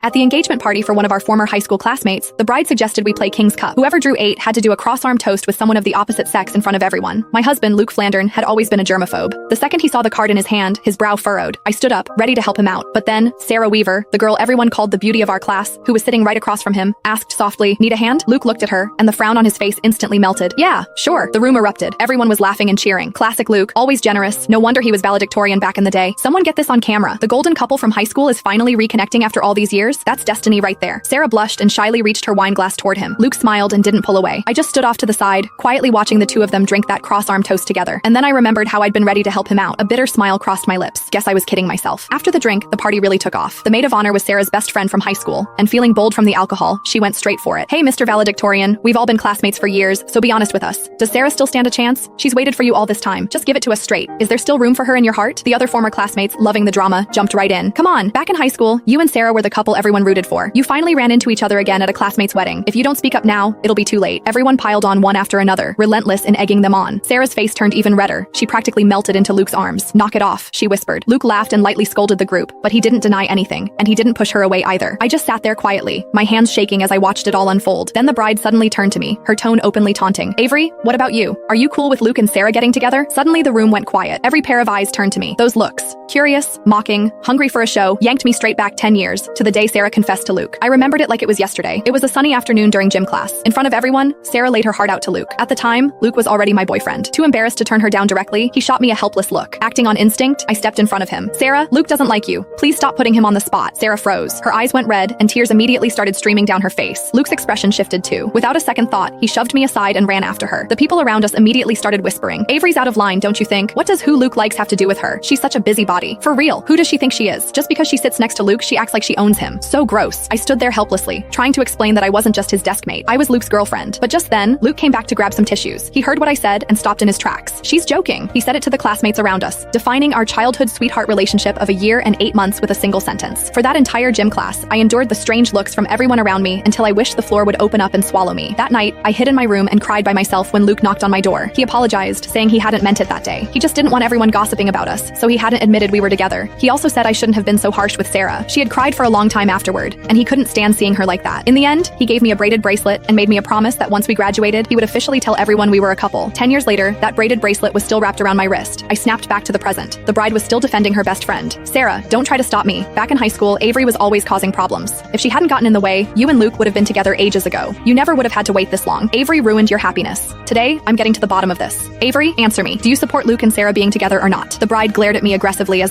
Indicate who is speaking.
Speaker 1: At the engagement party for one of our former high school classmates, the bride suggested we play King's Cup. Whoever drew 8 had to do a cross-arm toast with someone of the opposite sex in front of everyone. My husband, Luke Flandern, had always been a germaphobe. The second he saw the card in his hand, his brow furrowed. I stood up, ready to help him out. But then, Sarah Weaver, the girl everyone called the beauty of our class, who was sitting right across from him, asked softly, "Need a hand?" Luke looked at her, and the frown on his face instantly melted. "Yeah, sure." The room erupted. Everyone was laughing and cheering. Classic Luke, always generous. No wonder he was valedictorian back in the day. Someone get this on camera. The golden couple from high school is finally reconnecting after all these years. That's destiny right there. Sarah blushed and shyly reached her wine glass toward him. Luke smiled and didn't pull away. I just stood off to the side, quietly watching the two of them drink that cross-arm toast together. And then I remembered how I'd been ready to help him out. A bitter smile crossed my lips. Guess I was kidding myself. After the drink, the party really took off. The maid of honor was Sarah's best friend from high school, and feeling bold from the alcohol, she went straight for it. "Hey, Mr. Valedictorian, we've all been classmates for years, so be honest with us. Does Sarah still stand a chance? She's waited for you all this time. Just give it to us straight. Is there still room for her in your heart?" The other former classmates, loving the drama, jumped right in. "Come on, back in high school, you and Sarah were the couple everyone rooted for. You finally ran into each other again at a classmate's wedding. If you don't speak up now, it'll be too late." Everyone piled on one after another, relentless in egging them on. Sarah's face turned even redder. She practically melted into Luke's arms. "Knock it off," she whispered. Luke laughed and lightly scolded the group, but he didn't deny anything, and he didn't push her away either. I just sat there quietly, my hands shaking as I watched it all unfold. Then the bride suddenly turned to me, her tone openly taunting. "Avery, what about you? Are you cool with Luke and Sarah getting together?" Suddenly the room went quiet. Every pair of eyes turned to me. Those looks, curious, mocking, hungry for a show, yanked me straight back 10 years, to the day Sarah confessed to Luke. I remembered it like it was yesterday. It was a sunny afternoon during gym class. In front of everyone, Sarah laid her heart out to Luke. At the time, Luke was already my boyfriend. Too embarrassed to turn her down directly, he shot me a helpless look. Acting on instinct, I stepped in front of him. "Sarah, Luke doesn't like you. Please stop putting him on the spot." Sarah froze. Her eyes went red, and tears immediately started streaming down her face. Luke's expression shifted too. Without a second thought, he shoved me aside and ran after her. The people around us immediately started whispering, "Avery's out of line, don't you think? What does who Luke likes have to do with her? She's such a busybody. For real, who does she think she is? Just because she sits next to Luke, she acts like she owns him." So gross. I stood there helplessly, trying to explain that I wasn't just his desk mate. I was Luke's girlfriend. But just then, Luke came back to grab some tissues. He heard what I said and stopped in his tracks. "She's joking." He said it to the classmates around us, defining our childhood sweetheart relationship of a year and 8 months with a single sentence. For that entire gym class, I endured the strange looks from everyone around me until I wished the floor would open up and swallow me. That night, I hid in my room and cried by myself when Luke knocked on my door. He apologized, saying he hadn't meant it that day. He just didn't want everyone gossiping about us, so he hadn't admitted we were together. He also said I shouldn't have been so harsh with Sarah. She had cried for a long time afterward, and he couldn't stand seeing her like that. In the end, he gave me a braided bracelet and made me a promise that once we graduated, he would officially tell everyone we were a couple. 10 years later, that braided bracelet was still wrapped around my wrist. I snapped back to the present. The bride was still defending her best friend. "Sarah, don't try to stop me. Back in high school, Avery was always causing problems. If she hadn't gotten in the way, you and Luke would have been together ages ago. You never would have had to wait this long. Avery ruined your happiness. Today, I'm getting to the bottom of this. Avery, answer me. Do you support Luke and Sarah being together or not?" The bride glared at me aggressively as